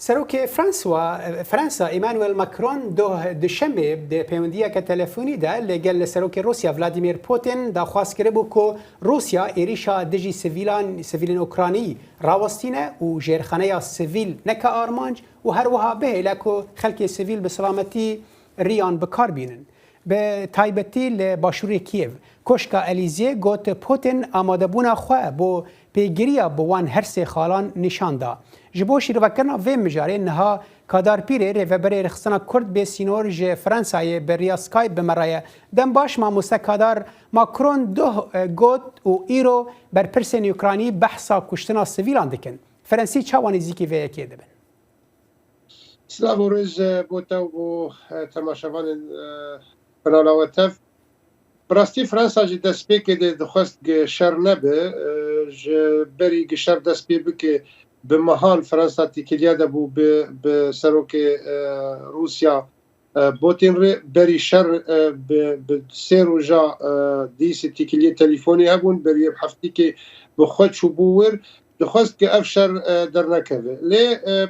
سروک فرانسا ایمانوئل ماکرون دوشنبه د پیوندیه که تلفونی ده لگل سروک روسیا ولادیمیر پوتین دا خواست کرده بو که روسیا ایریشا دجی سیویلین اوکرانی راوستینه و جیرخانه سیویل نکه آرمانج و هر وها به لکو خلک سیویل به سلامتی ریان بکار بینن. به تایبەتی لە باشووری کیێڤ کۆشکا ئەلیزیێ گوت پوتین ئامادەبوونا خۆ بۆ پێگیریە بۆوان هەر سێ خاڵان نیشاندا ji bo şîrvekirina vê mijarê niha Kadarpîrê rêveberê rixistina Kurd bê sînor ji Fransayê bi riya Skype bimeraye dem baş mamoste Kadar Macron got û îro berpirsên Ukranî behsa kuştina sivîlan dikin. Fransî çawa nêzîkî vê yekê dibin? Selav û rêz bo te û bo temaşevanên Penalawetev. Bi rastî Fransa ji destpêkê de dixwest şer nebe ji berî şer dest pê bike bi mehan Fransa tîkiliya de bû bi serokê Rusya Putin rê berî şer bi sê roja dîsê tîkiliyê telîfonê hebûn berî heftîkê bi xwe çûbû wir dixwest ki ev şer dernekeve. Lê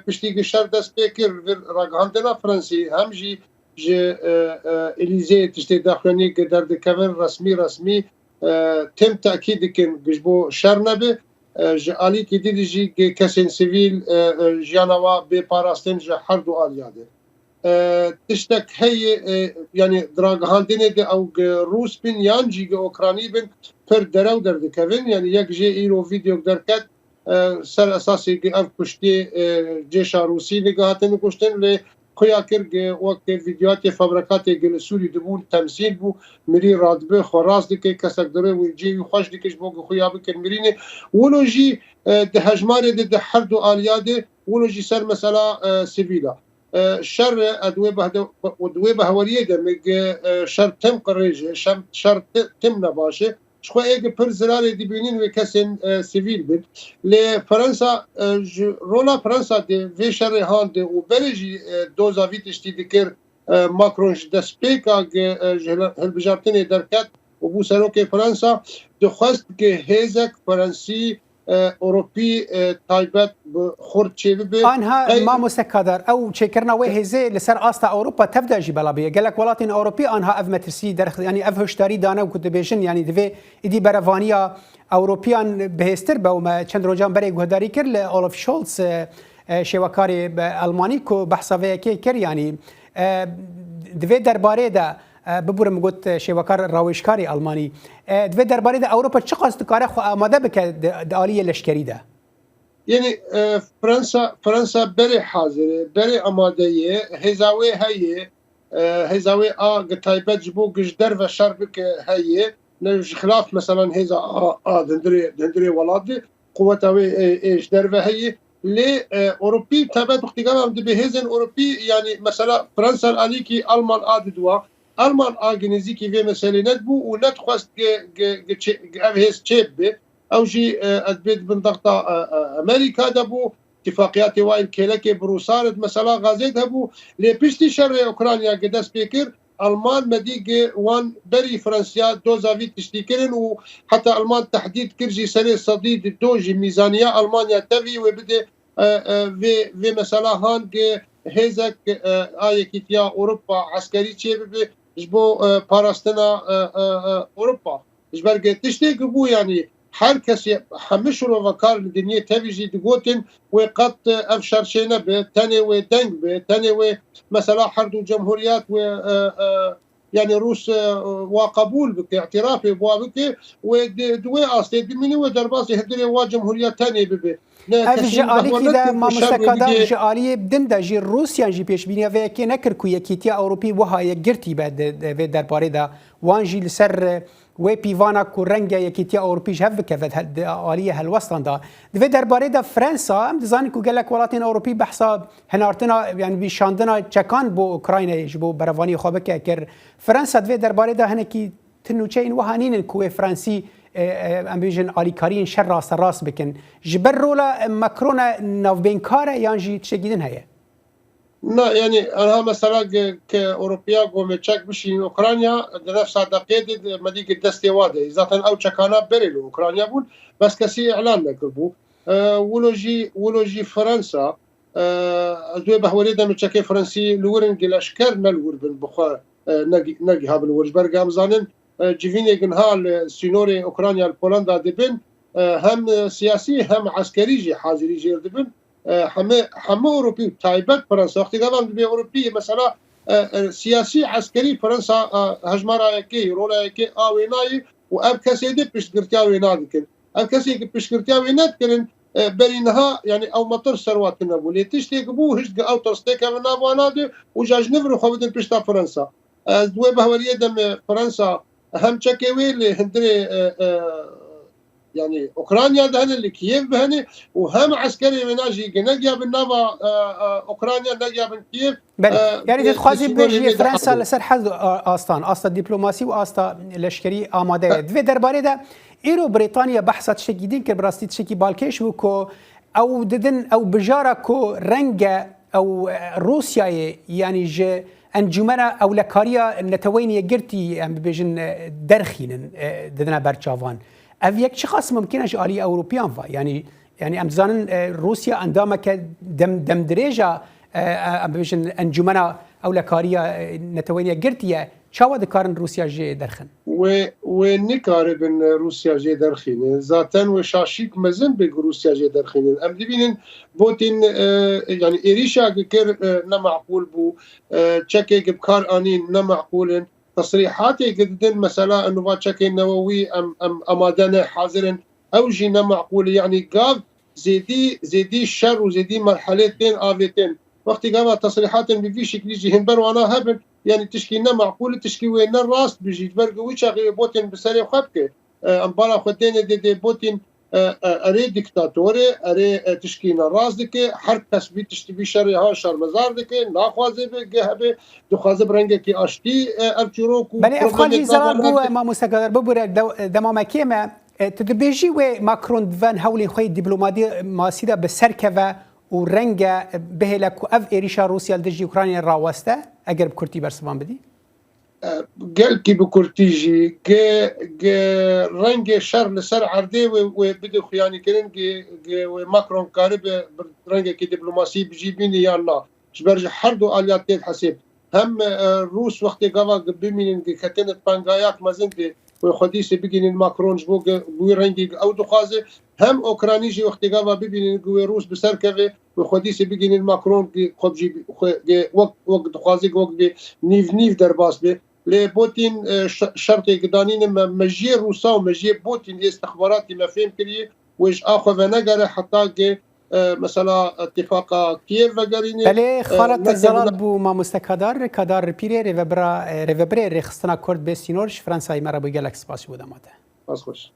piştî şer dest pê kir ragihandina Fransî hem jî ji Elîzeyê tiştê daxuyanî derdikevin resmî têm tekîd dikin ji bo şer nebe ji alîkê dîdî jî kesên sivîl jiyana wa bêparastin ji her du aliya de. Tiştek heye yani dragihandinê de ew Rûs bin yan jî Okranî bin pir derew derdikevin yani yek jê îro vîdeo derket ser esasê ev kuştî cêşa Rûsî ligihatin kuştin lê xuya kir wek vîdeoyatê fabrekatê li Sûrî dibûn temsîl bû mirî radibe xweraz dike kesek dirê wî cêwî xweş dike ji bo xuya bikin mirînê wilo jî di hejmarê de di her du aliya de wilo jî ser mesela sivîla şer dwê bi heweriyê de şer tim qirêje şer tim nebaşe ji xwe êgê pir zirarê dibînin wê kesên sivîl bin lê Fransa ji rola Fransa de vê şerê hande û berê jî doza vî tiştî dikir Macron ji destpêka ji hilbijartinê derket û bû serokê Fransa dixwest ki hêzek Fransî Ewropî taybet bi xurt çêbî be anha mamoste Kadar ew çêkirina wê hêzê li ser asta Ewropa tev de jî bela bêye gelek welatên Ewropî anha ev metirsî yani ev hişdarî dane ku dibêjin yani divê êdî berevaniya Ewropiyan bihêztir be û me çend rojan berê guhdarî kir li Olaf Scholz şêwekarê Almanî ku behsa vê yekê kir yani divê derbarê de ببورم گوت شێوەکار ڕاوێژکاری ئەڵمانی دوێ دەربارەی د ئەوروپا چ قەست دکاره خو ئامادە بکە د ئالیە لەشکەری ده yani Fransa berê hazirê berê amadeyê hêzawê heye hêzawê a taybet ji bo gij derve şer bike heye ji xilaf mesela hêza a dindirê welat de quweta wê ji derve heye lê Ewropî taybet ixtigaran dibe hêzên Ewropî yani mesela Fransa alîkî Alman a diduwa Alman agenizîkî vê meselê nedbû û nedixwest ev hêz çêb be ew jî edbê bin dexta Amerîka de bû itîfaqiyatê wa kêlekê bi Rûsarê mesela Gazê de bû lê piştî şerê Ukrayna dest pê kir Alman medî wan berî Fransiya doza vî tiştî kirin û heta Alman tehdîd kir jî serê sedî di do jî mîzaniya Almanya tevî wê bide vê mesela han hêzek a Yekîtiya Ewropa eskerî çêbibe ji bo parastina Ewropa ji ber tiştê bû yani her kesê hemû şirovekar li dinyê tevî jî digotin wê qet ev şerşê nebe tenê wê deng be tenê wê mesela her du cemhuriyet wê yani Rûs wa qebûl bike îtirafê wa bike wê di wê astê dimînî wê derbasî hildirê wa cemhuriyet tenê bibe ev ji alîkî de mamoste Kadar ji aliyê din de jî Rûsyan jî pêşbîniya vê yekê nekir ku Yekîtiya Ewropî wiha yek girtî be vê derbarê de wan jî li ser wê pîvana ku renga Yekîtiya Ewropî ji hev bikeve aliyê helwestan da divê derbarê de Fransa em dizanin ku gelek welatên Ewropî behsa hinartina yani bîşandina çekan bo Ukraynayê ji bo berevaniyê xwe bike kir Fransa divê derbarê de hinekî tin û çeyên wiha nînin ku wê Fransî em bêjin alîkariyên şer rasterast bikin ji ber rola Macrona navbênkar e yan jî tiştekî din heye Na yani anha mesela ki Avrupa gomeçek bişin Ukrayna di nefsa dakikê de medî destê wa de zaten ew çekana berê li Ukrayna bûn bes kesî elan nekir bû wilo jî Fransa از دوی بهوری دم چکی فرانسی لورن گلاشکر نلور بن بخوا نگی ها بالورج برگام زانن جوین گنهال سینور اوکراینیا پولندا دبن هم سیاسی هم عسکری جی حاضری جی دبن همه اوروپی تایبت فرانسه وقتی گفتم به اوروپی مثلا سیاسی عسکری فرانسه هجمارا کی رولا کی آوینای و اب کسی دی پیشگرتیا ویناد کن اب کسی که پیشگرتیا ویناد کن برینها يعني او مطر ثروات نبولي تشتي قبو هشت او ترستيك من نابوانادي وجاج نفر خوبدن بيشتا فرنسا دوي بهوريه دم فرنسا هم تشكيوي اللي هندري يعني اوكرانيا دهن اللي كييف بهني وهم عسكري مناجي نجيا بالنافا اوكرانيا نجيا من كييف يعني تخوازي بيجي فرنسا لسر حد استا دبلوماسي واستا لشكري آماده دوي درباره ده ایرو بریتانیا بحثات شکی دین که براستی شکی بالکش و کو او ددن او بجارا کو رنگ او روسیای یعنی ج انجمنا او لکاریا نتوینی گرتی ام بجن درخینن ددنا برچاوان او یک چه خاص ممکنه جاری اوروپیان و یعنی ام زانن روسیا اندامه که دم درجه ام بجن انجمنا او لکاریا نتوینی گرتیه چاوا دکارن روسیا جه درخن و نکاربن روسیا جه درخینه ذاتن و شاشیک مزن به روسیا جه درخینه ام دیبینن بوتین یعنی ایریشا که نمعقول بو چکه که بکار آنین نمعقولن تصريحاتي قدن مثلا انه با چکه نووي ام امادنه حاضرن او جي نمعقول يعني قاف زيدي شر وزيدي مرحلتين آفيتين وقتی قام تصريحات بفي شكل جهن بروانا هبن يعني تشكينا معقول تشكي وين الراس بيجي برقوي شاغي بوتين بسري خبكه امبارح خدين دي بوتين اري ديكتاتوري اري تشكينا راس دكه هر کس بي تشتبي شرها شر مزار دكه ناخوازه به دخوازه برنگه کی اشتي ارچروكو بله افغاني زرار بو ما مستقر ببر دمام كيما تدبيجي و ماكرون فان هولي خوي دبلوماسي ماسيدا بسركه و رنگ به لکو اف ایریشا روسیا دجی اوکراینیا راوسته اگر بکرتی برسوان بدی قال كي بكورتيجي رنگ شر لسر عرضه و بدو خياني كرن و ماكرون قارب رنگ كي دبلوماسي بجيبين يا الله جبرج حردو اليات حسب هم روس وقت قوا بمين كتنت بانغايات مازنتي و خديس بيجين ماكرون جبو رنگ او دخازه هم اوكرانيجي وقت قوا ببين روس بسركه و خديس بيجين ماكرون خب جي وقت دخازه وقت نيف درباس به لبوتين شرط قدانين مجي روسا ومجي بوتين استخباراتي ما فهم كلي وش اخذ نقر حتى مثلا اتفاق كييف وغيرين بله خارط زلال بو ما مستقدار كدار بيري ريفبري رخصتنا كورد بسينورش فرنسا مرا بو گلکس باش بودماته باز خوش